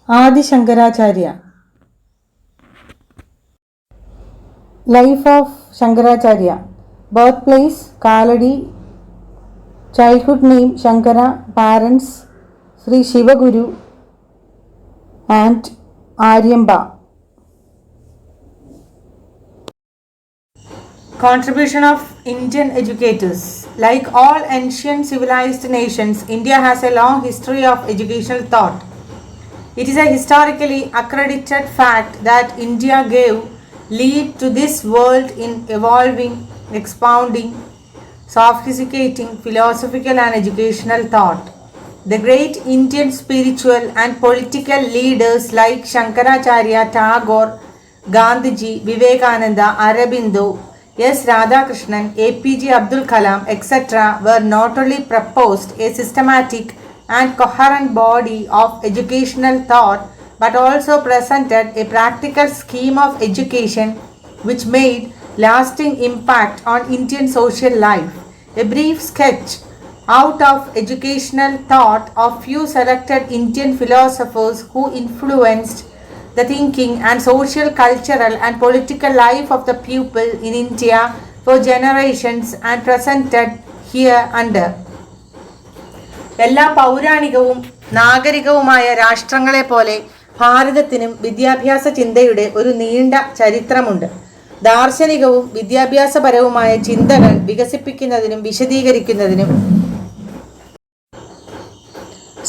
Adi Shankaracharya. Life of Shankaracharya. Birthplace Kaladi. Childhood name Shankara. Parents Sri Shivaguru and Aryamba. Contribution of Indian educators. Like all ancient civilized nations, India has a long history of educational thought. It is a historically accredited fact that India gave lead to this world in evolving, expounding, sophisticating philosophical and educational thought. The great Indian spiritual and political leaders like Shankaracharya, Tagore, Gandhiji, Vivekananda, Aurobindo, S. Radhakrishnan, APJ Abdul Kalam, etc. were not only proposed a systematic and coherent body of educational thought but also presented a practical scheme of education which made lasting impact on Indian social life. A brief sketch out of educational thought of few selected Indian philosophers who influenced the thinking and social, cultural and political life of the people in India for generations and presented here under. എല്ലാ പൗരാണികവും നാഗരികവുമായ രാഷ്ട്രങ്ങളെ പോലെ ഭാരതത്തിനും വിദ്യാഭ്യാസ ചിന്തയുടെ ഒരു നീണ്ട ചരിത്രമുണ്ട്. ദാർശനികവും വിദ്യാഭ്യാസപരവുമായ ചിന്തകൾ വികസിപ്പിക്കുന്നതിനും വിശദീകരിക്കുന്നതിനും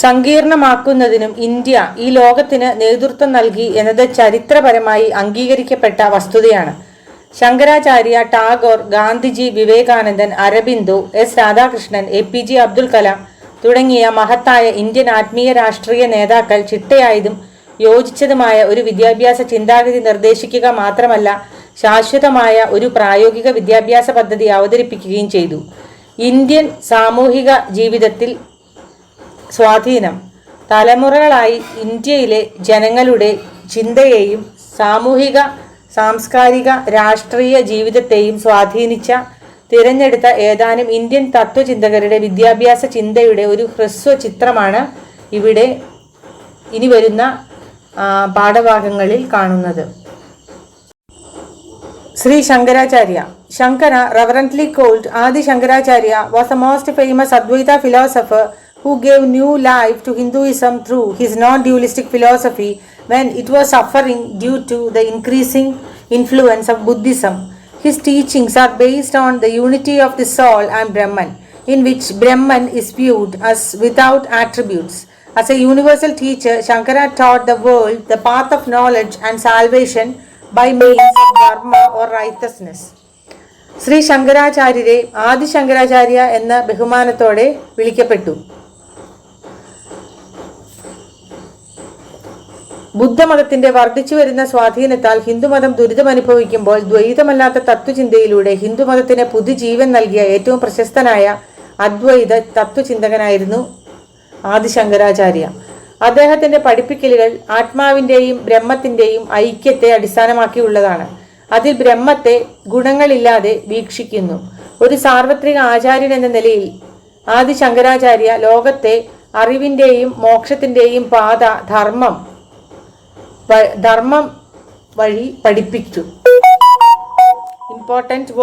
സങ്കീർണമാക്കുന്നതിനും India ഈ ലോകത്തിന് നേതൃത്വം നൽകി എന്നത് ചരിത്രപരമായി അംഗീകരിക്കപ്പെട്ട വസ്തുതയാണ്. ശങ്കരാചാര്യ, ടാഗോർ, ഗാന്ധിജി, വിവേകാനന്ദൻ, അരബിന്ദോ, എസ്. രാധാകൃഷ്ണൻ, APJ അബ്ദുൽ കലാം തുടങ്ങിയ മഹത്തായ ഇന്ത്യൻ ആത്മീയ രാഷ്ട്രീയ നേതാക്കൾ ചിട്ടയായതും യോജിച്ചതുമായ ഒരു വിദ്യാഭ്യാസ ചിന്താഗതി നിർദ്ദേശിക്കുക മാത്രമല്ല, ശാശ്വതമായ ഒരു പ്രായോഗിക വിദ്യാഭ്യാസ പദ്ധതി അവതരിപ്പിക്കുകയും ചെയ്തു. ഇന്ത്യൻ സാമൂഹിക ജീവിതത്തിൽ സ്വാധീനം. തലമുറകളായി ഇന്ത്യയിലെ ജനങ്ങളുടെ ചിന്തയെയും സാമൂഹിക, സാംസ്കാരിക, രാഷ്ട്രീയ ജീവിതത്തെയും സ്വാധീനിച്ച തിരഞ്ഞെടുത്ത ഏതാനും ഇന്ത്യൻ തത്വചിന്തകരുടെ വിദ്യാഭ്യാസ ചിന്തയുടെ ഒരു ഹ്രസ്വ ചിത്രമാണ് ഇവിടെ ഇനി വരുന്ന പാഠഭാഗങ്ങളിൽ കാണുന്നത്. Sri Shankaracharya. Shankara, reverently called Adi Shankaracharya, was the most famous Advaita philosopher who gave new life to Hinduism through his non-dualistic philosophy when it was suffering due to the increasing influence of Buddhism. His teachings are based on the unity of the soul and Brahman, in which Brahman is viewed as without attributes. As a universal teacher, Shankara taught the world the path of knowledge and salvation by means of dharma or righteousness. Shri ശങ്കരാചാര്യരെ ആദി ശങ്കരാചാര്യ എന്ന ബഹുമാനത്തോടെ വിളിക്കപ്പെട്ടു. ബുദ്ധമതത്തിന്റെ വർദ്ധിച്ചു വരുന്ന സ്വാധീനത്താൽ ഹിന്ദുമതം ദുരിതമനുഭവിക്കുമ്പോൾ ദ്വൈതമല്ലാത്ത തത്വചിന്തയിലൂടെ ഹിന്ദുമതത്തിന് പുതുജീവൻ നൽകിയ ഏറ്റവും പ്രശസ്തനായ അദ്വൈത തത്വചിന്തകനായിരുന്നു ആദി ശങ്കരാചാര്യ. അദ്ദേഹത്തിന്റെ പഠിപ്പിക്കലുകൾ ആത്മാവിന്റെയും ബ്രഹ്മത്തിന്റെയും ഐക്യത്തെ അടിസ്ഥാനമാക്കിയുള്ളതാണ്. അതിൽ ബ്രഹ്മത്തെ ഗുണങ്ങളില്ലാതെ വീക്ഷിക്കുന്നു. ഒരു സാർവത്രിക ആചാര്യൻ എന്ന നിലയിൽ ആദി ശങ്കരാചാര്യ ലോകത്തെ അറിവിന്റെയും മോക്ഷത്തിന്റെയും പാത ധർമ്മം വഴി പഠിപ്പിച്ചു. ഇമ്പോർട്ടൻറ്റ്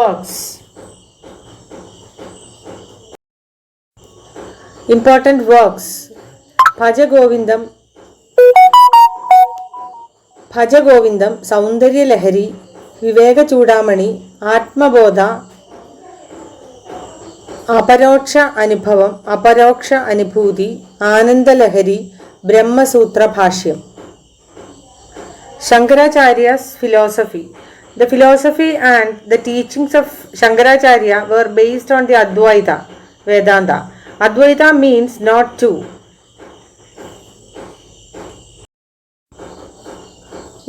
വർക്ക്സ് ഭജഗോവിന്ദം, സൗന്ദര്യലഹരി, വിവേകചൂടാമണി, ആത്മബോധ, അപരോക്ഷ അനുഭൂതി, ആനന്ദലഹരി, ബ്രഹ്മസൂത്ര ഭാഷ്യം. Shankaracharya's philosophy. The philosophy and the teachings of Shankaracharya were based on the Advaita Vedanta. Advaita means not two.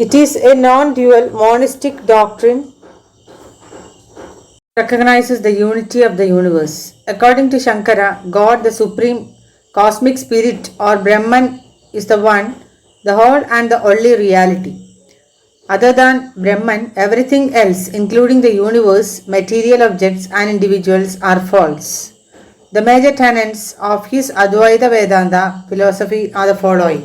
It is a non-dual monistic doctrine recognizes the unity of the universe. According to Shankara, God, the supreme cosmic spirit or Brahman, is the one, the whole and the only reality. Other than Brahman, everything else, including the universe, material objects and individuals, are false. The major tenets of his Advaita Vedanta philosophy are the following.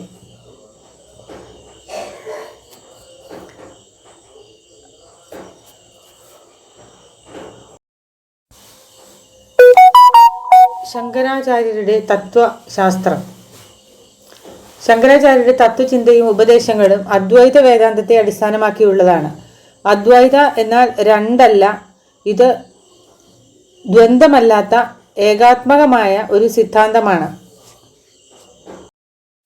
ശങ്കരാചാര്യരുടെ തത്വശാസ്ത്രം. ശങ്കരാചാര്യരുടെ തത്വചിന്തയും ഉപദേശങ്ങളും അദ്വൈത വേദാന്തത്തെ അടിസ്ഥാനമാക്കിയുള്ളതാണ്. അദ്വൈത എന്നാൽ രണ്ടല്ല, ഇത് ദ്വന്ദ്വമല്ലാത്ത ഏകാത്മകമായ ഒരു സിദ്ധാന്തമാണ്.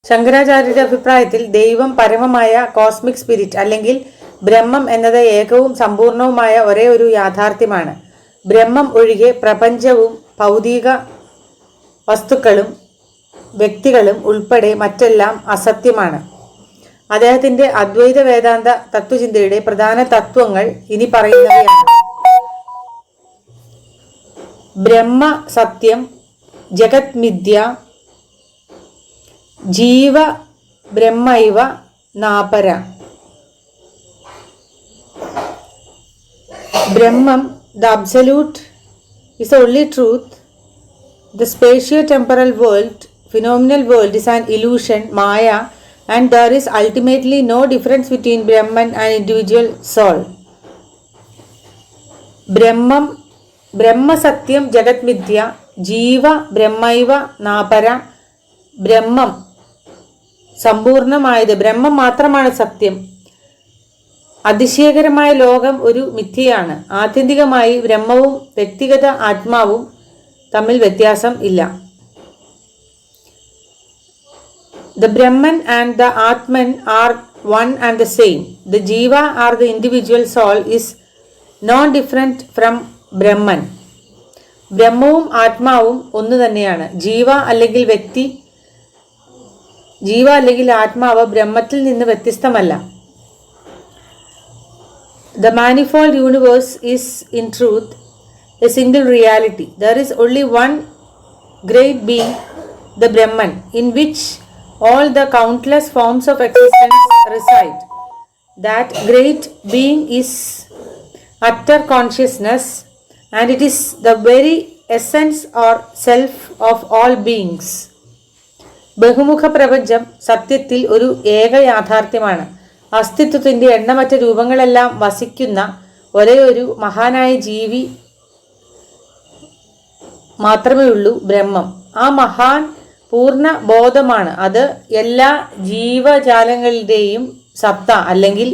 ശങ്കരാചാര്യരുടെ അഭിപ്രായത്തിൽ ദൈവം പരമമായ കോസ്മിക് സ്പിരിറ്റ് അല്ലെങ്കിൽ ബ്രഹ്മം എന്നത് ഏകവും സമ്പൂർണവുമായ ഒരേ ഒരു യാഥാർത്ഥ്യമാണ്. ബ്രഹ്മം ഒഴികെ പ്രപഞ്ചവും ഭൗതിക വസ്തുക്കളും വ്യക്തികളും ഉൾപ്പെടെ മറ്റെല്ലാം അസത്യമാണ്. അദ്ദേഹത്തിൻ്റെ അദ്വൈത വേദാന്ത തത്വചിന്തയുടെ പ്രധാന തത്വങ്ങൾ ഇനി പറയുന്നവയാണ്. ബ്രഹ്മ സത്യം, ജഗത് മിഥ്യ, ജീവ ബ്രഹ്മൈവ നാപര. Brahman, the absolute, is the only truth. The spatio-temporal world, phenomenal world, is an illusion, Maya, and there is ultimately no difference between Brahman and individual soul. Brahma Satyam Jagat Midya, Jiva Brahmaiva Napara. ബ്രഹ്മം സമ്പൂർണമായത്, ബ്രഹ്മം മാത്രമാണ് സത്യം. അതിശയകരമായ ലോകം ഒരു മിഥ്യയാണ്. ആത്യന്തികമായി ബ്രഹ്മവും വ്യക്തിഗത ആത്മാവും തമ്മിൽ വ്യത്യാസം ഇല്ല. The Brahman and the Atman are one and the same. The Jiva or the individual soul is non-different from Brahman. ബ്രഹ്മവും ആത്മാവും ഒന്നു തന്നെയാണ്. ജീവ അല്ലെങ്കിൽ ആത്മാവ് ബ്രഹ്മത്തിൽ നിന്ന് വ്യത്യസ്തമല്ല. The manifold universe is in truth a single reality. There is only one great being, the Brahman, in which all the countless forms of existence reside. That great being is utter consciousness, and it is the very essence or self of all beings. ബഹുമുഖ പ്രപഞ്ചം സത്യത്തിൽ ഒരു ഏക യാഥാർത്ഥ്യമാണ്. അസ്തിത്വത്തിൻ്റെ എണ്ണമറ്റ രൂപങ്ങളെല്ലാം വസിക്കുന്ന ഒരേ ഒരു മഹാനായ ജീവി മാത്രമേ ഉള്ളൂ ബ്രഹ്മം. ആ മഹാൻ പൂർണ്ണ ബോധമാണ്. അത് എല്ലാ ജീവജാലങ്ങളുടെയും സത്ത അല്ലെങ്കിൽ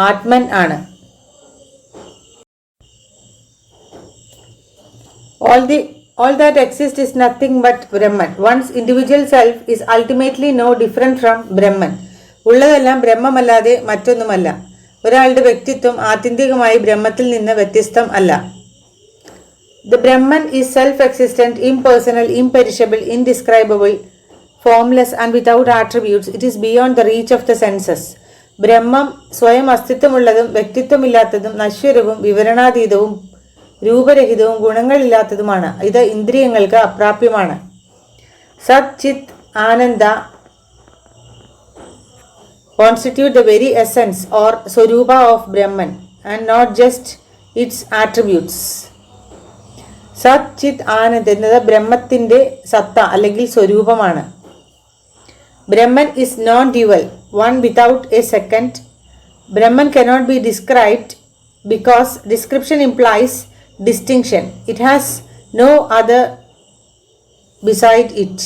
ആത്മൻ ആണ്. All that exists is nothing but Brahman. One's individual self is ultimately no different from Brahman. ഉള്ളതെല്ലാം ബ്രഹ്മമല്ലാതെ മറ്റൊന്നുമല്ല. ഒരാളുടെ വ്യക്തിത്വം ആത്യന്തികമായി ബ്രഹ്മത്തിൽ നിന്ന് വ്യത്യസ്തം അല്ല. The Brahman is self-existent, impersonal, imperishable, indescribable, formless and without attributes. It is beyond the reach of the senses. ബ്രഹ്മം സ്വയം അസ്തിത്വമുള്ളതും വ്യക്തിത്വമില്ലാത്തതും നശ്വരവും വിവരണാതീതവും രൂപരഹിതവും ഗുണങ്ങളില്ലാത്തതുമാണ്. ഇത് ഇന്ദ്രിയങ്ങൾക്ക് അപ്രാപ്യമാണ്. സത് ചിത് ആനന്ദ constitute the very essence or swarupa of Brahman and not just its attributes. സത് ചിത് ആനന്ദ് എന്നത് ബ്രഹ്മത്തിൻ്റെ സത്ത അല്ലെങ്കിൽ സ്വരൂപമാണ്. Brahman is non-dual, one without a second. Brahman cannot be described because description implies distinction. It has no other beside it.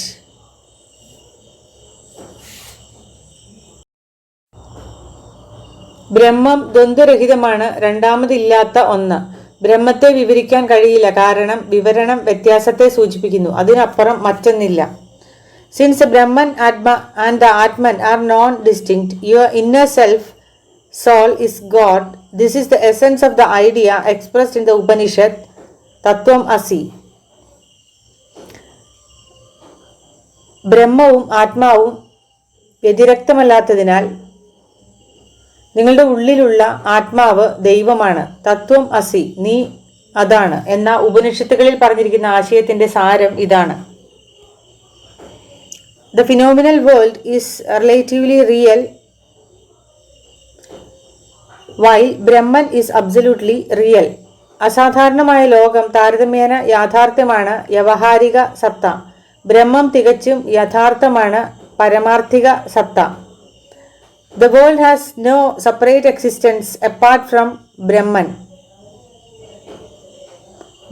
ബ്രഹ്മം ദ്വന്ദ്വരഹിതമാണ്, രണ്ടാമതില്ലാത്ത ഒന്ന്. ബ്രഹ്മത്തെ വിവരിക്കാൻ കഴിയില്ല, കാരണം വിവരണം വ്യത്യാസത്തെ സൂചിപ്പിക്കുന്നു, അതിനപ്പുറം മറ്റൊന്നില്ല. Since the Brahman and the Atman are non-distinct, your inner self, soul, is God. This is the essence of the idea expressed in the Upanishad, Tattvam Asi. ബ്രഹ്മവും ആത്മാവും വ്യതിരക്തമല്ലാത്തതിനാൽ നിങ്ങളുടെ ഉള്ളിലുള്ള ആത്മാവ് ദൈവമാണ്. തത്വം അസി, നീ അതാണ് എന്ന ഉപനിഷത്തുകളിൽ പറഞ്ഞിരിക്കുന്ന ആശയത്തിന്റെ സാരം ഇതാണ്. The phenomenal world is relatively real, while Brahman is absolutely real. അസാധാരണമായ ലോകം താരതമ്യേന യാഥാർത്ഥ്യമാണ്, വ്യവഹാരിക സത്ത. ബ്രഹ്മം തികച്ചും യഥാർത്ഥമാണ്, പരമാർത്ഥിക സത്ത. The world has no separate existence apart from Brahman.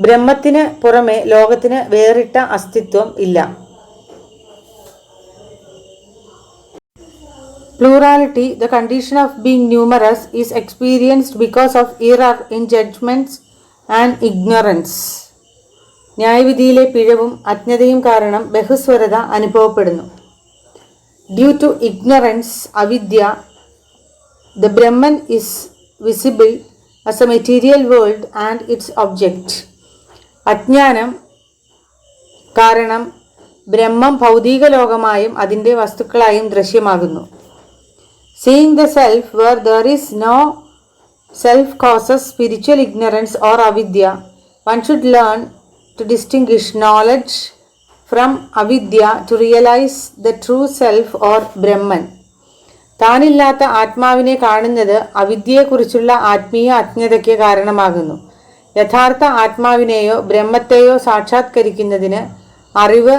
ബ്രഹ്മത്തിന് പുറമെ ലോകത്തിന് വേറിട്ട അസ്തിത്വം ഇല്ല. Plurality, the condition of being numerous, is experienced because of error in judgments and ignorance. ന്യായവിധിയിലെ പിഴവും അജ്ഞതയും കാരണം ബഹുസ്വരത അനുഭവപ്പെടുന്നു. Due to ignorance, avidya, the Brahman is visible as a material world and its object. അജ്ഞാനം കാരണം ബ്രഹ്മം ഭൗതിക ലോകമായും അതിൻ്റെ വസ്തുക്കളായും ദൃശ്യമാകുന്നു. Seeing the self where there is no self causes spiritual ignorance or avidya. One should learn to distinguish knowledge from avidya to realize the true self or Brahman. താനില്ലാത്ത ആത്മാവിനെ കാണുന്നത് അവിദ്യയെക്കുറിച്ചുള്ള ആത്മീയ അജ്ഞതയ്ക്ക് കാരണമാകുന്നു. യഥാർത്ഥ ആത്മാവിനെയോ ബ്രഹ്മത്തെയോ സാക്ഷാത്കരിക്കുന്നതിന് അറിവ്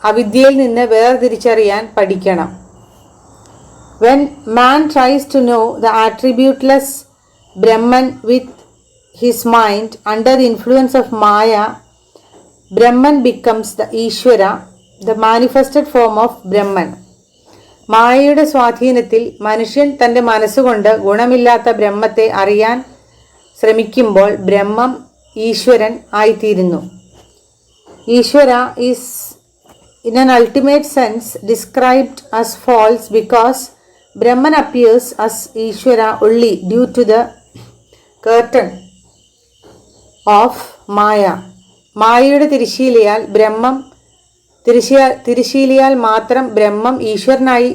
അവിദ്യയിൽ നിന്ന് വേർതിരിച്ചറിയാൻ പഠിക്കണം. When man tries to know the attributeless Brahman with his mind under the influence of Maya, Brahman becomes the Ishvara, the manifested form of Brahman. മായയുടെ സ്വാധീനത്തിൽ മനുഷ്യൻ തൻ്റെ മനസ്സുകൊണ്ട് ഗുണമില്ലാത്ത ബ്രഹ്മത്തെ അറിയാൻ ശ്രമിക്കുമ്പോൾ ബ്രഹ്മം ഈശ്വരൻ ആയിത്തീരുന്നു. ഈശ്വര is in an ultimate sense described as false because Brahman appears as Ishvara only due to the curtain of Maya. മായയുടെ തിരശ്ശീലയാൽ മാത്രം ബ്രഹ്മം ഈശ്വരനായി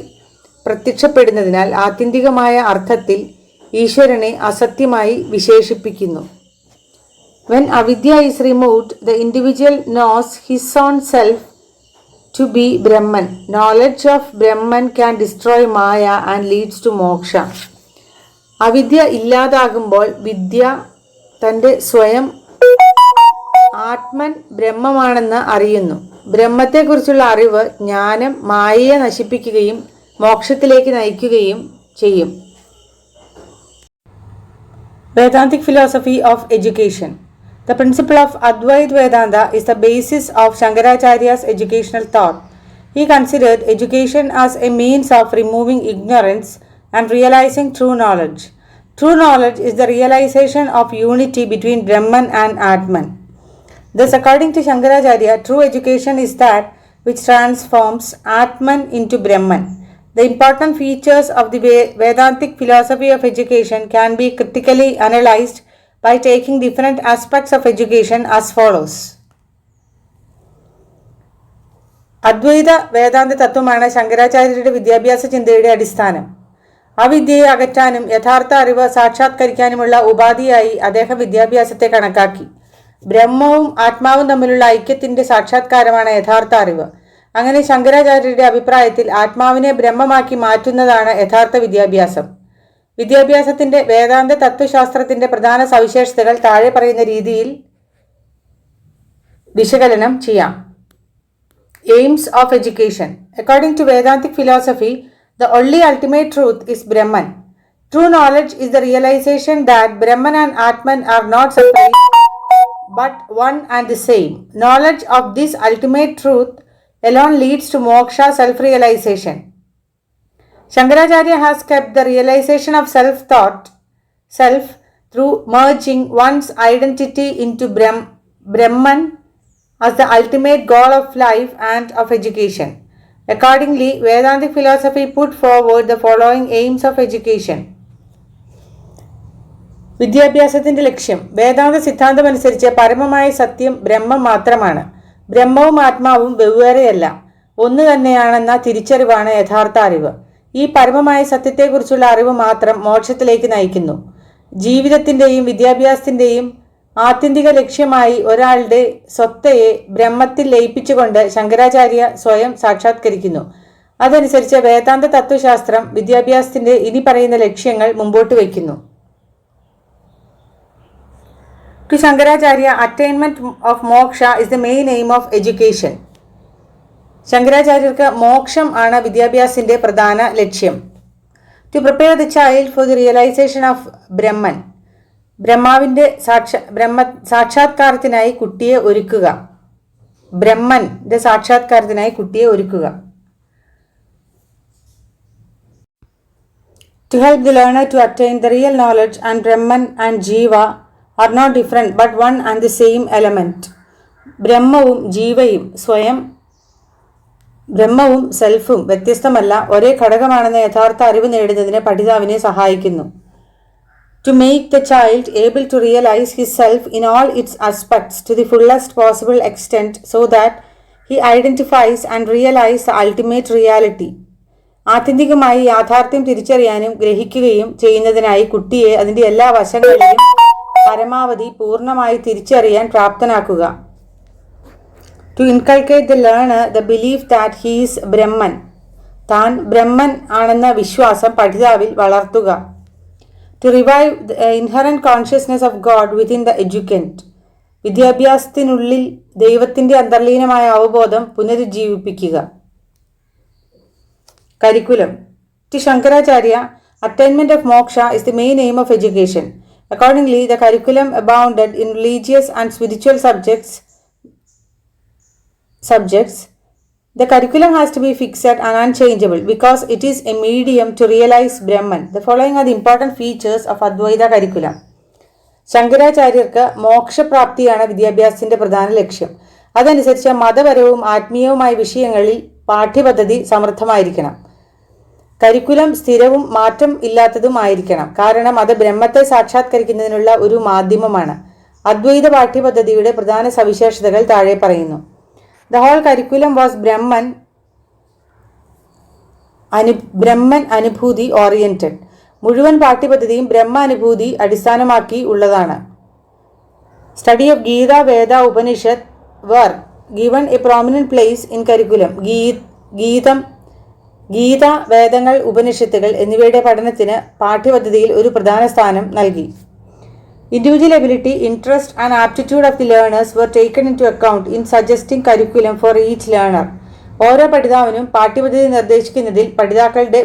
പ്രത്യക്ഷപ്പെടുന്നതിനാൽ ആത്യന്തികമായ അർത്ഥത്തിൽ ഈശ്വരനെ അസത്യമായി വിശേഷിപ്പിക്കുന്നു. When avidya is removed, the individual knows his own self to be Brahman. Knowledge of Brahman can destroy Maya and leads to moksha. അവിദ്യ ഇല്ലാതാകുമ്പോൾ വിദ്യ തൻ്റെ സ്വയം ആത്മൻ ബ്രഹ്മമാണെന്ന് അറിയുന്നു. ബ്രഹ്മത്തെക്കുറിച്ചുള്ള അറിവ് ജ്ഞാനം മായയെ നശിപ്പിക്കുകയും മോക്ഷത്തിലേക്ക് നയിക്കുകയും ചെയ്യും. Vedantic philosophy of education. The principle of Advaita Vedanta is the basis of Shankaracharya's educational thought. He considered education as a means of removing ignorance and realizing true knowledge. True knowledge is the realization of unity between Brahman and Atman. Thus, according to Shankaracharya, true education is that which transforms Atman into Brahman. The important features of the Vedantic philosophy of education can be critically analyzed by taking different aspects of education as follows. അദ്വൈത വേദാന്ത തത്വമാണ് ശങ്കരാചാര്യരുടെ വിദ്യാഭ്യാസ ചിന്തയുടെ അടിസ്ഥാനം. അവിദ്യയെ അകറ്റാനും യഥാർത്ഥ അറിവ് സാക്ഷാത്കരിക്കാനുമുള്ള ഉപാധിയായി അദ്ദേഹം വിദ്യാഭ്യാസത്തെ കണക്കാക്കി. ബ്രഹ്മവും ആത്മാവും തമ്മിലുള്ള ഐക്യത്തിന്റെ സാക്ഷാത്കാരമാണ് യഥാർത്ഥ അറിവ്. അങ്ങനെ ശങ്കരാചാര്യരുടെ അഭിപ്രായത്തിൽ ആത്മാവിനെ ബ്രഹ്മമാക്കി മാറ്റുന്നതാണ് യഥാർത്ഥ വിദ്യാഭ്യാസം. വിദ്യാഭ്യാസത്തിന്റെ വേദാന്ത തത്വശാസ്ത്രത്തിന്റെ പ്രധാന സവിശേഷതകൾ താഴെ പറയുന്ന രീതിയിൽ വിശകലനം ചെയ്യാം. Aims of education. According to Vedantic philosophy, the only ultimate truth is Brahman. True knowledge is the realization that Brahman and Atman are not separate but one and the same. Knowledge of this ultimate truth alone leads to moksha, self-realization. Shankaracharya has kept the realization of self through merging one's identity into Brahman as the ultimate goal of life and of education. Accordingly, Vedantic philosophy put forward the following aims of education. വിദ്യാഭ്യാസത്തിന്റെ ലക്ഷ്യം. വേദാന്ത സിദ്ധാന്തമനുസരിച്ച് പരമമായ സത്യം ബ്രഹ്മം മാത്രമാണ്. ബ്രഹ്മവും ആത്മാവും വെവ്വേറെയല്ല, ഒന്ന് തന്നെയാണെന്ന തിരിച്ചറിവാണ് യഥാർത്ഥ അറിവ്. ഈ പരമമായ സത്യത്തെക്കുറിച്ചുള്ള അറിവ് മാത്രം മോക്ഷത്തിലേക്ക് നയിക്കുന്നു. ജീവിതത്തിൻ്റെയും വിദ്യാഭ്യാസത്തിൻ്റെയും ആത്യന്തിക ലക്ഷ്യമായി ഒരാളുടെ സ്വത്തയെ ബ്രഹ്മത്തിൽ ലയിപ്പിച്ചുകൊണ്ട് ശങ്കരാചാര്യ സ്വയം സാക്ഷാത്കരിക്കുന്നു. അതനുസരിച്ച് വേദാന്ത തത്വശാസ്ത്രം വിദ്യാഭ്യാസത്തിന്റെ ഇനി പറയുന്ന ലക്ഷ്യങ്ങൾ മുമ്പോട്ട് വയ്ക്കുന്നു. To Shankaracharya, attainment of moksha is the main aim of education. ശങ്കരാചാര്യർക്ക് മോക്ഷം ആണ് വിദ്യാഭ്യാസത്തിന്റെ പ്രധാന ലക്ഷ്യം. To prepare the child for the realization of Brahman. ബ്രഹ്മാവിൻ്റെ സാക്ഷാത്കാരത്തിനായി കുട്ടിയെ ഒരുക്കുക. ബ്രഹ്മന്റെ സാക്ഷാത്കാരത്തിനായി കുട്ടിയെ ഒരുക്കുക. To help the learner to attain the real knowledge, and Brahman and Jiva are not different but one and the same element. ബ്രഹ്മവും ജീവയും ബ്രഹ്മവും സെൽഫും വ്യത്യസ്തമല്ല, ഒരേ ഘടകമാണെന്ന യഥാർത്ഥ അറിവ് നേടുന്നതിന് പഠിതാവിനെ സഹായിക്കുന്നു. To make the child able to realize his self in all its aspects to the fullest possible extent so that he identifies and realizes the ultimate reality. ആത്യന്തികമായി യാഥാർത്ഥ്യം തിരിച്ചറിയാനും ഗ്രഹിക്കുകയും ചെയ്യുന്നതിനായി കുട്ടിയെ അതിൻ്റെ എല്ലാ വശങ്ങളിലും പരമാവധി പൂർണ്ണമായി തിരിച്ചറിയാൻ പ്രാപ്തനാക്കുക. To inculcate the learner the belief that he is Brahman. താൻ ബ്രഹ്മൻ ആണെന്ന വിശ്വാസം പഠിതാവിൽ വളർത്തുക. To revive the inherent consciousness of God within the educand. വിദ്യാഭ്യാസത്തിനുള്ളിൽ ദൈവത്തിൻ്റെ അന്തർലീനമായ അവബോധം പുനരുജ്ജീവിപ്പിക്കുക. Curriculum. To Shankaracharya, attainment of moksha is the main aim of education. Accordingly, the curriculum abounded in religious and spiritual subjects. The curriculum has to be fixed and unchangeable because it is a medium to realize Brahman. The following are the important features of Advaita curriculum. ശങ്കരാചാര്യർക്ക് മോക്ഷപ്രാപ്തിയാണ് വിദ്യാഭ്യാസത്തിന്റെ പ്രധാന ലക്ഷ്യം. അതനുസരിച്ച് മതപരവും ആത്മീയവുമായ വിഷയങ്ങളിൽ പാഠ്യപദ്ധതി സമൃദ്ധമായിരിക്കണം. Curriculum സ്ഥിരവും മാറ്റം ഇല്ലാത്തതുമായിരിക്കണം. കാരണം അത് ബ്രഹ്മത്തെ സാക്ഷാത്കരിക്കുന്നതിനുള്ള ഒരു മാധ്യമമാണ്. അദ്വൈത പാഠ്യപദ്ധതിയുടെ പ്രധാന സവിശേഷതകൾ താഴെ പറയുന്നു. The whole curriculum was Brahman അനുഭൂതി ഓറിയന്റഡ്. മുഴുവൻ പാഠ്യപദ്ധതിയും ബ്രഹ്മ അനുഭൂതി അടിസ്ഥാനമാക്കി ഉള്ളതാണ്. Study of Gita, Veda, Upanishad were given a prominent place in curriculum. Geetha, വേദങ്ങൾ, ഉപനിഷത്തുകൾ എന്നിവയുടെ പഠനത്തിന് പാഠ്യപദ്ധതിയിൽ ഒരു പ്രധാന സ്ഥാനം നൽകി. Individual ability, interest and aptitude of the learners were taken into account in suggesting curriculum for each learner. ഓരോ പഠിതാവിനും പാഠ്യപദ്ധതി നിർദ്ദേശിക്കുന്നതിൽ പഠിതാക്കളുടെ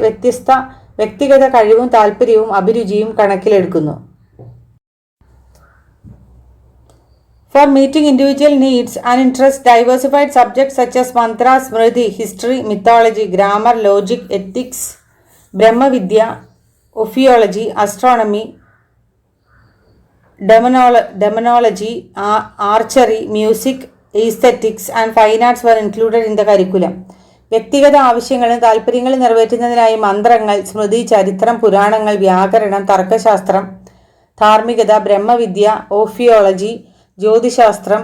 വ്യക്തിഗത കഴിവും താല്പര്യവും അഭിരുചിയും കണക്കിലെടുക്കുന്നു. For meeting individual needs and interests, diversified subjects such as mantra, smriti, history, mythology, grammar, logic, ethics, Brahmavidya, ophiology, astronomy, demonology, archery, music, aesthetics and fine arts were included in the curriculum. വ്യക്തിഗത ആവശ്യങ്ങളും താല്പര്യങ്ങളും നിറവേറ്റുന്നതിനായി മന്ത്രങ്ങൾ, സ്മൃതി, ചരിത്രം, പുരാണങ്ങൾ, വ്യാകരണം, തർക്കശാസ്ത്രം, ധാർമ്മികത, ബ്രഹ്മവിദ്യ, ophiology, ജ്യോതിശാസ്ത്രം,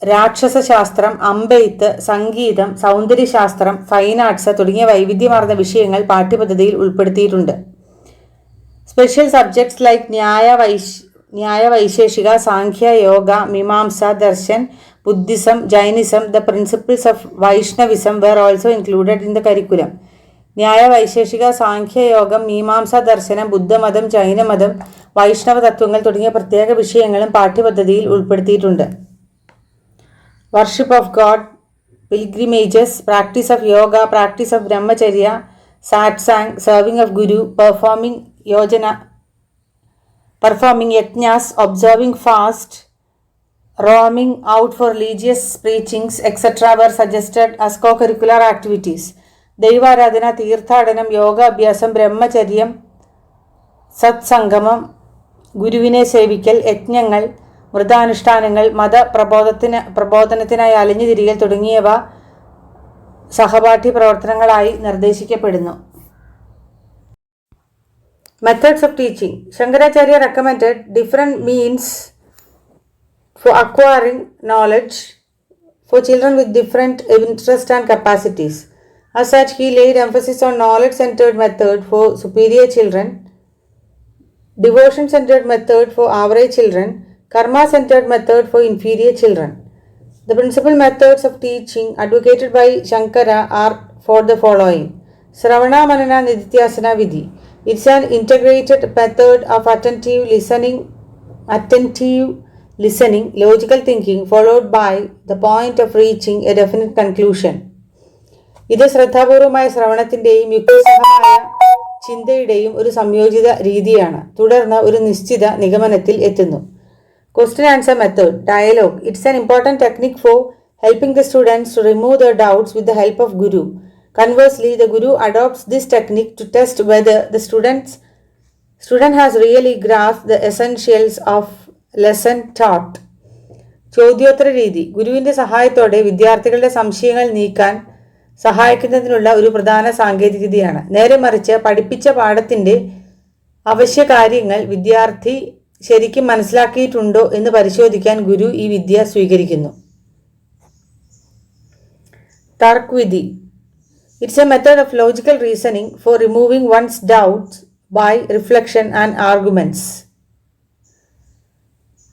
രാക്ഷസശാസ്ത്രം, അമ്പെയ്ത്ത്, സംഗീതം, സൗന്ദര്യശാസ്ത്രം, ഫൈൻ ആർട്സ് തുടങ്ങിയ വൈവിധ്യമാർന്ന വിഷയങ്ങൾ പാഠ്യപദ്ധതിയിൽ ഉൾപ്പെടുത്തിയിട്ടുണ്ട്. Special subjects like Nyaya, Vaisheshika, Sankhya, Yoga, Mimamsa, Darshan, Buddhism, Jainism, the principles of Vaishnavism were also included in the curriculum. ന്യായ, വൈശേഷിക, സാഖ്യ, യോഗം, മീമാംസ, ദർശനം, ബുദ്ധമതം, ജൈനമതം, വൈഷ്ണവ തത്വങ്ങൾ തുടങ്ങിയ പ്രത്യേക വിഷയങ്ങളും പാഠ്യപദ്ധതിയിൽ ഉൾപ്പെടുത്തിയിട്ടുണ്ട്. Worship of God, pilgrimages, practice of yoga, practice of brahmacharya, satsang, serving of guru, performing yajnas, observing fast, roaming out for religious preachings, etc. were suggested as co-curricular activities. ദൈവാരാധന, തീർത്ഥാടനം, യോഗാഭ്യാസം, ബ്രഹ്മചര്യം, സത്സംഗമം, ഗുരുവിനെ സേവിക്കൽ, യജ്ഞങ്ങൾ, വ്രതാനുഷ്ഠാനങ്ങൾ, പ്രബോധനത്തിനായി അലഞ്ഞുതിരികൽ തുടങ്ങിയവ സഹപാഠ്യ പ്രവർത്തനങ്ങളായി നിർദ്ദേശിക്കപ്പെടുന്നു. Methods of teaching. Shankaracharya recommended different means for acquiring knowledge for children with different interests and capacities. As such, he laid emphasis on knowledge-centered method for superior children, devotion-centered method for average children, karma-centered method for inferior children. The principal methods of teaching advocated by Shankara are for the following. Sravana Manana Nidhyasana Vidhi. It's an integrated method of attentive listening, logical thinking, followed by the point of reaching a definite conclusion. ഇത് ശ്രദ്ധാപൂർവമായ ശ്രവണത്തിൻ്റെയും യുക്തിസഹമായ ചിന്തയുടെയും ഒരു സംയോജിത രീതിയാണ്. തുടർന്ന് ഒരു നിശ്ചിത നിഗമനത്തിൽ എത്തുന്നു. Question answer method. Dialogue. It's an important technique for helping the students to remove their doubts with the help of Guru. Conversely, the Guru adopts this technique to test whether the student has really grasped the essentials of lesson taught. ചോദ്യോത്തര രീതി. ഗുരുവിന്റെ സഹായത്തോടെ വിദ്യാർത്ഥികളുടെ സംശയങ്ങൾ നീക്കാൻ സഹായിക്കുന്നതിനുള്ള ഒരു പ്രധാന സാങ്കേതികതയാണ്. നേരെ മറിച്ച് പഠിപ്പിച്ച പാഠത്തിന്റെ അവശ്യ കാര്യങ്ങൾ വിദ്യാർത്ഥി ശരിക്കും മനസ്സിലാക്കിയിട്ടുണ്ടോ എന്ന് പരിശോധിക്കാൻ ഗുരു ഈ വിദ്യ സ്വീകരിക്കുന്നു. തർക്ക്വിധി. It's a method of logical reasoning for removing one's doubts by reflection and arguments.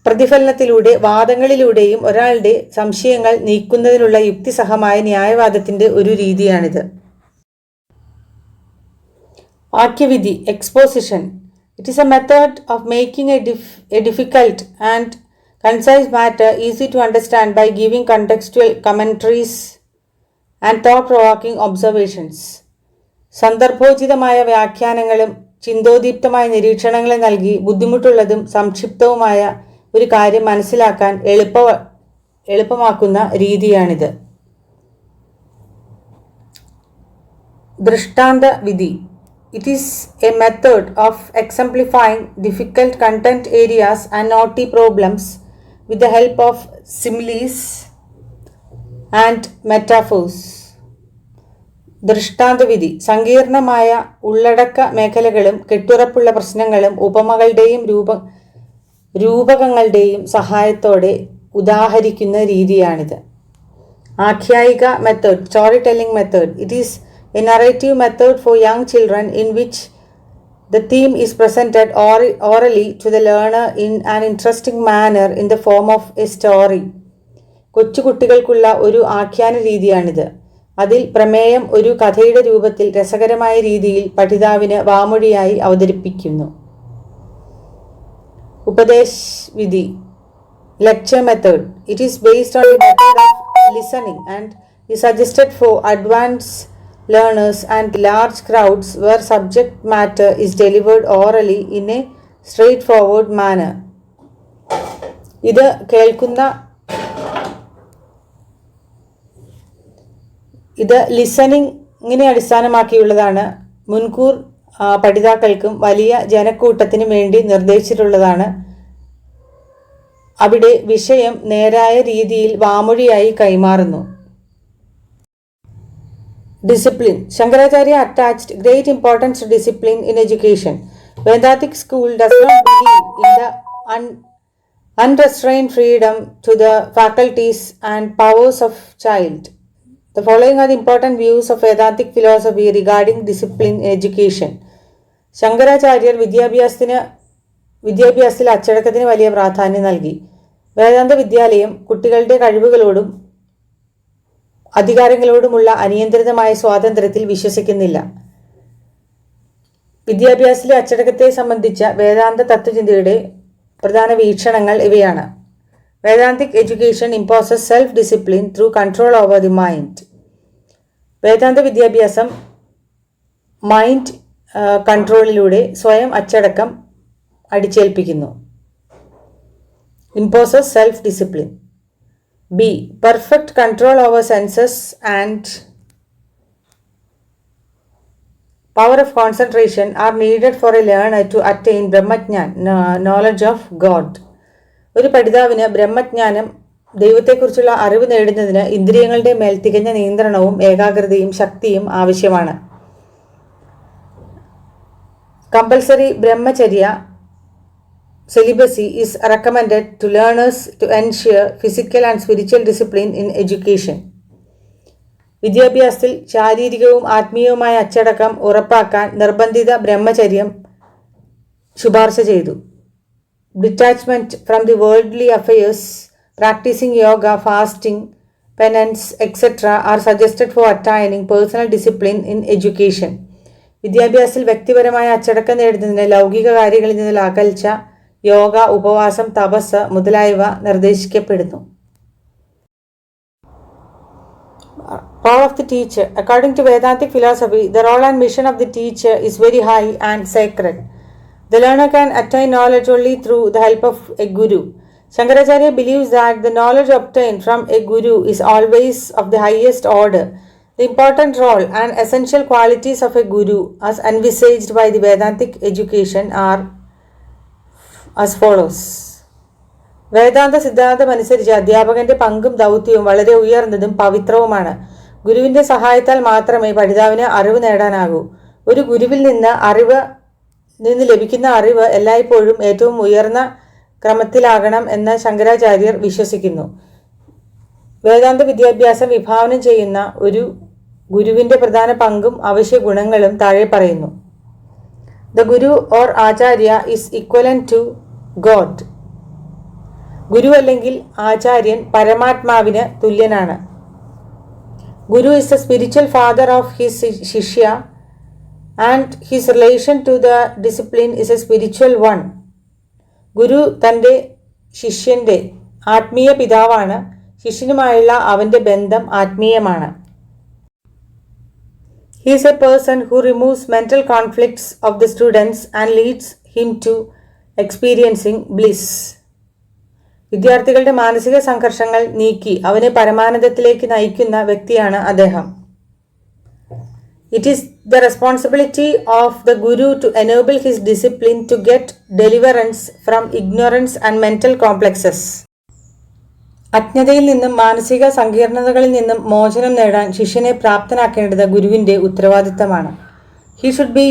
പ്രതിഫലനത്തിലൂടെ വാദങ്ങളിലൂടെയും ഒരാളുടെ സംശയങ്ങൾ നീക്കുന്നതിനുള്ള യുക്തിസഹമായ ന്യായവാദത്തിന്റെ ഒരു രീതിയാണിത്. വാക്യവിധി. Exposition. It is a method of making a difficult and concise matter easy to understand by giving contextual commentaries and thought-provoking observations. സന്ദർഭോചിതമായ വ്യാഖ്യാനങ്ങളും ചിന്തോദീപ്തമായ നിരീക്ഷണങ്ങളും നൽകി ബുദ്ധിമുട്ടുള്ളതും സംക്ഷിപ്തവുമായ ഒരു കാര്യം മനസ്സിലാക്കാൻ എളുപ്പമാക്കുന്ന രീതിയാണിത്. ദൃഷ്ടാന്ത വിധി. It is a method of exemplifying difficult content areas and knotty problems with the help of similes and metaphors. ദൃഷ്ടാന്തവിധി. സങ്കീർണമായ ഉള്ളടക്ക മേഖലകളും കെട്ടുറപ്പുള്ള പ്രശ്നങ്ങളും ഉപമകളുടെയും രൂപകങ്ങളുടെയും സഹായത്തോടെ ഉദാഹരിക്കുന്ന രീതിയാണിത്. ആഖ്യായിക method. Story telling method. It is a narrative method for young children in which the theme is presented orally to the learner in an interesting manner in the form of a story. കൊച്ചുകുട്ടികൾക്കുള്ള ഒരു ആഖ്യാന രീതിയാണിത്. അതിൽ പ്രമേയം ഒരു കഥയുടെ രൂപത്തിൽ രസകരമായ രീതിയിൽ പഠിതാവിന് വാമൊഴിയായി അവതരിപ്പിക്കുന്നു. ഉപദേശ് വിധി. lecture method. It is based on the method of listening and is suggested for advanced learners and large crowds where subject matter is delivered orally in a straightforward manner. ഇത് ലിസണിങ്ങിനെ അടിസ്ഥാനമാക്കിയുള്ളതാണ്. മുൻകൂർ പഠിതാക്കൾക്കും വലിയ ജനക്കൂട്ടത്തിനും വേണ്ടി നിർദ്ദേശിച്ചിട്ടുള്ളതാണ്. അവിടെ വിഷയം നേരായ രീതിയിൽ വാമൊഴിയായി കൈമാറുന്നു. Discipline. Shankaracharya attached great importance to discipline in education. Vedantic school does not believe in the unrestrained freedom to the faculties and powers of child. The following are the important views of Vedantic philosophy regarding discipline in education. ശങ്കരാചാര്യർ വിദ്യാഭ്യാസത്തിൽ അച്ചടക്കത്തിന് വലിയ പ്രാധാന്യം നൽകി. വേദാന്ത വിദ്യാലയം കുട്ടികളുടെ കഴിവുകളോടും അധികാരങ്ങളോടുമുള്ള അനിയന്ത്രിതമായ സ്വാതന്ത്ര്യത്തിൽ വിശ്വസിക്കുന്നില്ല. വിദ്യാഭ്യാസത്തിലെ അച്ചടക്കത്തെ സംബന്ധിച്ച വേദാന്ത തത്വചിന്തയുടെ പ്രധാന വീക്ഷണങ്ങൾ ഇവയാണ്. Vedantic education imposes self discipline through control over the mind. Vedanta വിദ്യാഭ്യാസം മൈൻഡ് കൺട്രോളിലൂടെ സ്വയം അച്ചടക്കം അടിച്ചേൽപ്പിക്കുന്നു. Imposes self discipline. B. Perfect control over senses and power of concentration are needed for a learner to attain Brahmajnan, knowledge of God. ഒരു പഠിതാവിന് ബ്രഹ്മജ്ഞാനം, ദൈവത്തെക്കുറിച്ചുള്ള അറിവ് നേടുന്നതിന് ഇന്ദ്രിയങ്ങളുടെ മേൽ തികഞ്ഞ നിയന്ത്രണവും ഏകാഗ്രതയും ശക്തിയും ആവശ്യമാണ്. Compulsory Brahmacharya celibacy is recommended to learners to ensure physical and spiritual discipline in education. വിദ്യാഭ്യാസത്തിൽ ശാരീരികവും ആത്മീയവുമായ അച്ചടക്കം ഉറപ്പാക്കാൻ നിർബന്ധിത ബ്രഹ്മചര്യം ശുപാർശ ചെയ്തു. Detachment from the worldly affairs, practicing yoga, fasting, penance, etc. are suggested for attaining personal discipline in education. വിദ്യാഭ്യാസത്തിൽ വ്യക്തിപരമായ അച്ചടക്കം നേടുന്നതിന് ലൗകിക കാര്യങ്ങളിൽ നിന്നുള്ള അകൽച്ച, യോഗ, ഉപവാസം, തപസ് മുതലായവ നിർദ്ദേശിക്കപ്പെടുന്നു. Role of the teacher. According to Vedantic philosophy, the role and mission of the teacher is very high and sacred. The learner can attain knowledge only through the help of a guru. Shankaracharya believes that the knowledge obtained from a guru is always of the highest order. The important role and essential qualities of a guru, as envisaged by the Vedantic education, are as follows. വേദാന്ത സിദ്ധാന്തം അനുസരിച്ച് അധ്യാപകന്റെ പങ്കും ദൗത്യവും വളരെ ഉയർന്നതും പവിത്രവുമാണ്. ഗുരുവിന്റെ സഹായത്താൽ മാത്രമേ പഠിതാവിന് അറിവ് നേടാനാകൂ. ഒരു ഗുരുവിൽ നിന്ന് ലഭിക്കുന്ന അറിവ് എല്ലായ്പ്പോഴും ഏറ്റവും ഉയർന്ന ക്രമത്തിലാകണം എന്ന് ശങ്കരാചാര്യർ വിശ്വസിക്കുന്നു. വേദാന്ത വിദ്യാഭ്യാസം വിഭാവനം ചെയ്യുന്ന ഒരു ഗുരുവിന്റെ പ്രധാന പങ്കും അവശ്യ ഗുണങ്ങളും താഴെ പറയുന്നു. The guru or acharya is equivalent to God. Guru അല്ലെങ്കിൽ ആചാര്യൻ പരമാത്മാവിന് തുല്യനാണ്. Guru is the spiritual father of his shishya and his relation to the disciple is a spiritual one. Guru തൻ്റെ ശിഷ്യൻ്റെ ആത്മീയ പിതാവാണ്. ശിഷ്യനുമായുള്ള അവൻ്റെ ബന്ധം ആത്മീയമാണ്. He is a person who removes mental conflicts of the students and leads him to experiencing bliss. വിദ്യാർത്ഥികളുടെ മാനസിക സംഘർഷങ്ങൾ നീക്കി അവനെ പരമാനന്ദത്തിലേക്ക് നയിക്കുന്ന വ്യക്തിയാണ് അദ്ദേഹം. It is the responsibility of the guru to enable his discipline to get deliverance from ignorance and mental complexes. അജ്ഞതയിൽ നിന്നും മാനസിക സങ്കീർണതകളിൽ നിന്നും മോചനം നേടാൻ ശിഷ്യനെ പ്രാപ്തനാക്കേണ്ടത് ഗുരുവിൻ്റെ ഉത്തരവാദിത്തമാണ്. He should be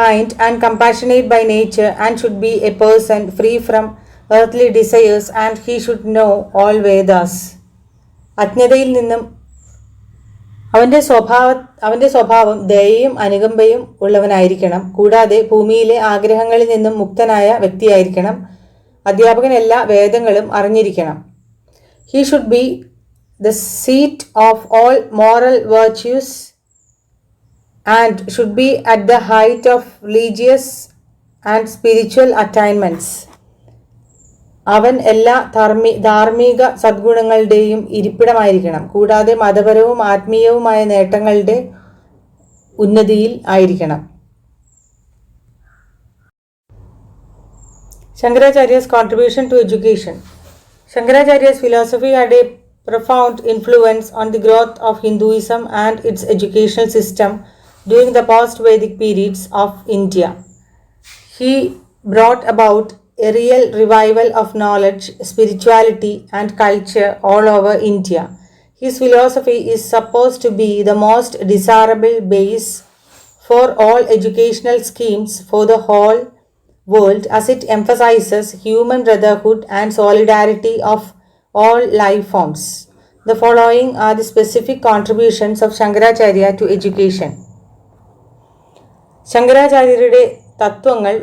kind and compassionate by nature and should be a person free from earthly desires and he should know all Vedas. അജ്ഞതയിൽ നിന്നും അവൻ്റെ സ്വഭാവം ദയയും അനുകമ്പയും ഉള്ളവനായിരിക്കണം. കൂടാതെ ഭൂമിയിലെ ആഗ്രഹങ്ങളിൽ നിന്നും മുക്തനായ വ്യക്തിയായിരിക്കണം. അധ്യാപകൻ എല്ലാ വേദങ്ങളും അറിഞ്ഞിരിക്കണം. He should be the seat of all moral virtues and should be at the height of religious and spiritual attainments. അവൻ എല്ലാ ധാർമ്മിക സദ്ഗുണങ്ങളുടെയും ഇരിപ്പിടമായിരിക്കണം. കൂടാതെ മതപരവും ആത്മീയവുമായ നേട്ടങ്ങളുടെ ഉന്നതിയിൽ ആയിരിക്കണം. Shankaracharya's contribution to education. Shankaracharya's philosophy had a profound influence on the growth of Hinduism and its educational system during the post-Vedic periods of India. He brought about a real revival of knowledge, spirituality, and culture all over India. His philosophy is supposed to be the most desirable base for all educational schemes for the whole world, as it emphasizes human brotherhood and solidarity of all life forms. The following are the specific contributions of Shankaracharya to education. ശങ്കരാചാര്യരുടെ തത്വങ്ങൾ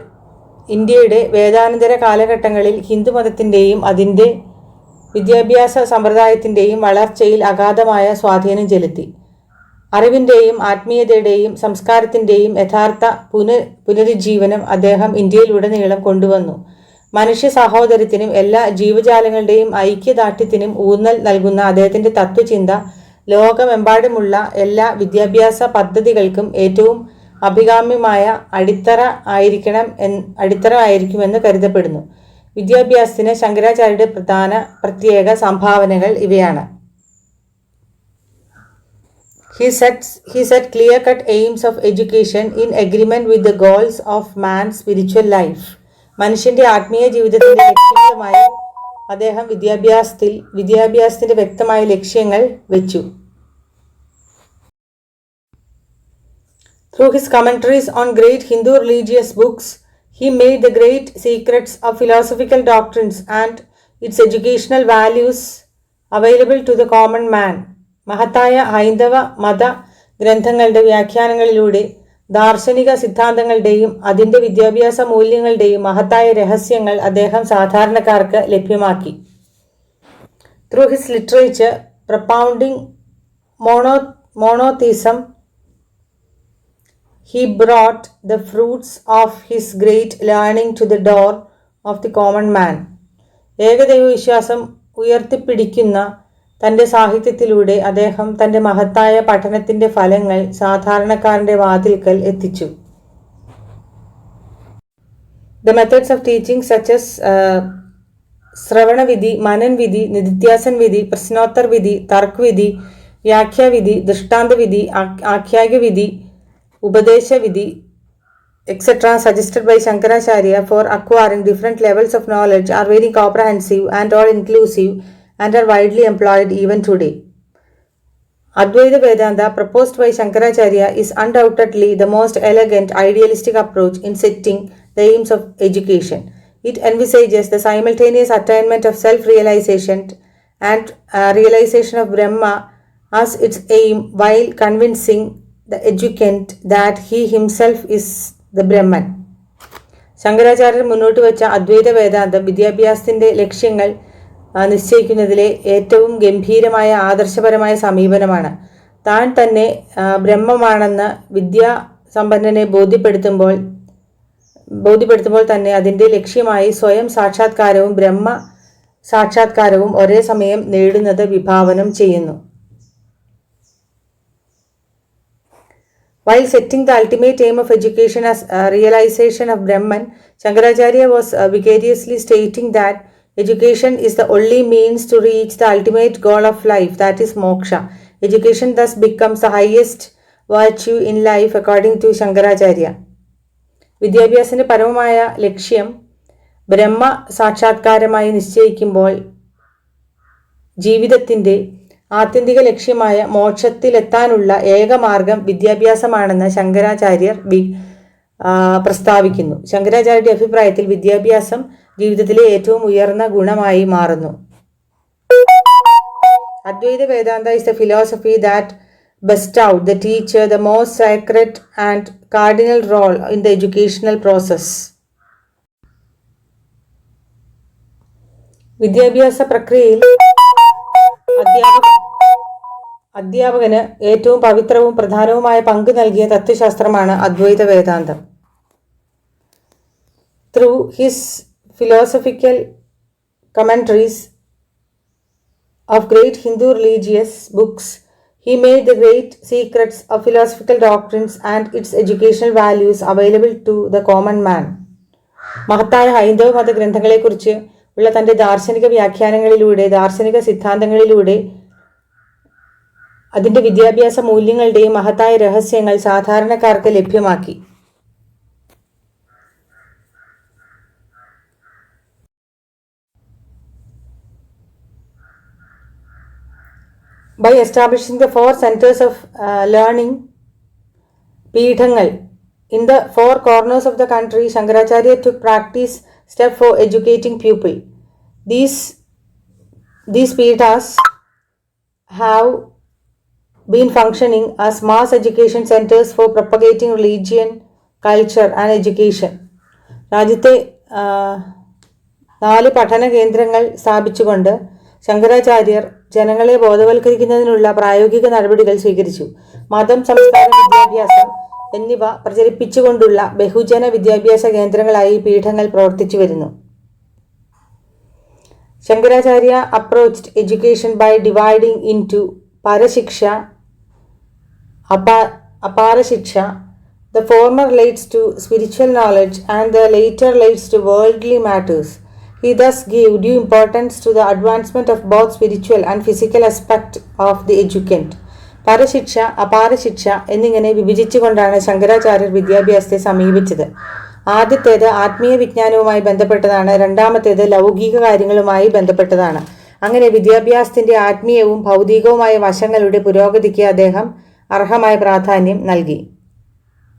ഇന്ത്യയുടെ വേദാനന്തര കാലഘട്ടങ്ങളിൽ ഹിന്ദുമതത്തിൻ്റെയും അതിൻ്റെ വിദ്യാഭ്യാസ സമ്പ്രദായത്തിൻ്റെയും വളർച്ചയിൽ അഗാധമായ സ്വാധീനം ചെലുത്തി. അറിവിൻ്റെയും ആത്മീയതയുടെയും സംസ്കാരത്തിൻ്റെയും യഥാർത്ഥ പുനരുജ്ജീവനം അദ്ദേഹം ഇന്ത്യയിലുടനീളം കൊണ്ടുവന്നു. മനുഷ്യ സഹോദരത്തിനും എല്ലാ ജീവജാലങ്ങളുടെയും ഐക്യദാർഢ്യത്തിനും ഊന്നൽ നൽകുന്ന അദ്ദേഹത്തിൻ്റെ തത്വചിന്ത ലോകമെമ്പാടുമുള്ള എല്ലാ വിദ്യാഭ്യാസ പദ്ധതികൾക്കും ഏറ്റവും അഭികാമ്യമായ അടിത്തറയായിരിക്കുമെന്ന് കരുതപ്പെടുന്നു. വിദ്യാഭ്യാസത്തിന് ശങ്കരാചാര്യരുടെ പ്രത്യേക സംഭാവനകൾ ഇവയാണ്. He set clear-cut aims of education in agreement with the goals of man's spiritual life. മനുഷ്യന്റെ ആത്മീയ ജീവിതത്തിന്റെ ലക്ഷ്യങ്ങളുമായി അദ്ദേഹം വിദ്യാഭ്യാസത്തിന്റെ വ്യക്തമായ ലക്ഷ്യങ്ങൾ വെച്ചു. Through his commentaries on great Hindu religious books, he made the great secrets of philosophical doctrines and its educational values available to the common man. മഹത്തായ ഹൈന്ദവ മത ഗ്രന്ഥങ്ങളുടെ വ്യാഖ്യാനങ്ങളിലൂടെ ദാർശനിക സിദ്ധാന്തങ്ങളുടെയും അതിൻ്റെ വിദ്യാഭ്യാസ മൂല്യങ്ങളുടെയും മഹത്തായ രഹസ്യങ്ങൾ അദ്ദേഹം സാധാരണക്കാർക്ക് ലഭ്യമാക്കി. Through his literature propounding monotheism, he brought the fruits of his great learning to the door of the common man. ഏകദൈവ വിശ്വാസം ഉയർത്തിപ്പിടിക്കുന്ന തൻ്റെ സാഹിത്യത്തിലൂടെ അദ്ദേഹം തൻ്റെ മഹത്തായ പഠനത്തിൻ്റെ ഫലങ്ങൾ സാധാരണക്കാരൻ്റെ വാതിൽക്കൽ എത്തിച്ചു. The methods of teaching such as ശ്രവണ വിധി, മനൻ വിധി, നിധിധ്യാസൻ വിധി, പ്രശ്നോത്തർ വിധി, തർക്ക് വിധി, വ്യാഖ്യാ വിധി, ദൃഷ്ടാന്ത വിധി, ആഖ്യായിക വിധി, ഉപദേശ വിധി, etc. suggested by Shankaracharya for acquiring different levels of knowledge are very comprehensive and all inclusive and are widely employed even today. Advaita Vedanta proposed by Shankaracharya is undoubtedly the most elegant idealistic approach in setting the aims of education. It envisages the simultaneous attainment of self-realization and realization of Brahma as its aim while convincing the educand that he himself is the Brahman. ശങ്കരാചാര്യർ മുന്നോട്ട് വെച്ച അദ്വൈത വേദാന്തം വിദ്യാഭ്യാസത്തിൻ്റെ ലക്ഷ്യങ്ങൾ നിശ്ചയിക്കുന്നതിലെ ഏറ്റവും ഗംഭീരമായ ആദർശപരമായ സമീപനമാണ്. താൻ തന്നെ ബ്രഹ്മമാണെന്ന് വിദ്യാസമ്പന്നനെ ബോധ്യപ്പെടുത്തുമ്പോൾ തന്നെ അതിൻ്റെ ലക്ഷ്യമായി സ്വയം സാക്ഷാത്കാരവും ബ്രഹ്മ സാക്ഷാത്കാരവും ഒരേ സമയം നേടുന്നത് വിഭാവനം ചെയ്യുന്നു. While setting the ultimate aim of education as realization of Brahman, Shankaracharya was vicariously stating that education is the only means to reach the ultimate goal of life, that is moksha. Education thus becomes the highest virtue in life according to Shankaracharya. വിദ്യാഭ്യാസത്തിൻ്റെ പരമമായ ലക്ഷ്യം ബ്രഹ്മ സാക്ഷാത്കാരമായി നിശ്ചയിക്കുമ്പോൾ ജീവിതത്തിൻ്റെ ആത്യന്തിക ലക്ഷ്യമായ മോക്ഷത്തിലെത്താനുള്ള ഏക മാർഗം വിദ്യാഭ്യാസമാണെന്ന് ശങ്കരാചാര്യർ പ്രസ്താവിക്കുന്നു. ശങ്കരാചാര്യരുടെ അഭിപ്രായത്തിൽ വിദ്യാഭ്യാസം ജീവിതത്തിലെ ഏറ്റവും ഉയർന്ന ഗുണമായി മാറുന്നു. Advaita Vedanta is the philosophy that bestowed the teacher the most sacred and cardinal role in the educational process. വിദ്യാഭ്യാസ പ്രക്രിയയിൽ അധ്യാപകന് ഏറ്റവും പവിത്രവും പ്രധാനവുമായ പങ്ക് നൽകിയ തത്വശാസ്ത്രമാണ് അദ്വൈത വേദാന്തം. Through his philosophical commentaries of great Hindu religious books, he made the great secrets of philosophical doctrines and its educational values available to the common man. മഹത്തായ ഹൈന്ദവ മതഗ്രന്ഥങ്ങളെക്കുറിച്ച് ഉള്ള തൻ്റെ ദാർശനിക വ്യാഖ്യാനങ്ങളിലൂടെ ദാർശനിക സിദ്ധാന്തങ്ങളിലൂടെ അതിൻ്റെ വിദ്യാഭ്യാസ മൂല്യങ്ങളുടെയും മഹത്തായ രഹസ്യങ്ങൾ സാധാരണക്കാർക്ക് ലഭ്യമാക്കി. By establishing the 4 centers of learning, പീഠങ്ങൾ, in the 4 corners of the country, Shankaracharya took practice step for educating people. These peethas have been functioning as mass education centers for propagating religion, culture and education. രാജ്യത്തെ 4 പഠന കേന്ദ്രങ്ങൾ സ്ഥാപിച്ചുകൊണ്ട് ശങ്കരാചാര്യർ ജനങ്ങളെ ബോധവൽക്കരിക്കുന്നതിനുള്ള പ്രായോഗിക നടപടികൾ സ്വീകരിച്ചു. മതം, സംസ്കാരം, വിദ്യാഭ്യാസം എന്നിവ പ്രചരിപ്പിച്ചുകൊണ്ടുള്ള ബഹുജന വിദ്യാഭ്യാസ കേന്ദ്രങ്ങളായി പീഠങ്ങൾ പ്രവർത്തിച്ചു വരുന്നു. Shankaracharya approached education by dividing into parashiksha, aparashiksha. The former relates to spiritual knowledge and the later relates to worldly matters. He thus gave due importance to the advancement of both spiritual and physical aspect of the educand. പരശിക്ഷ, അപാരശിക്ഷ എന്നിങ്ങനെ വിഭജിച്ചുകൊണ്ടാണ് ശങ്കരാചാര്യർ വിദ്യാഭ്യാസത്തെ സമീപിച്ചത്. ആദ്യത്തേത് ആത്മീയ വിജ്ഞാനവുമായി ബന്ധപ്പെട്ടതാണ്, രണ്ടാമത്തേത് ലൗകിക കാര്യങ്ങളുമായി ബന്ധപ്പെട്ടതാണ്. അങ്ങനെ വിദ്യാഭ്യാസത്തിൻ്റെ ആത്മീയവും ഭൗതികവുമായ വശങ്ങളുടെ പുരോഗതിക്ക് അദ്ദേഹം അർഹമായ പ്രാധാന്യം നൽകി.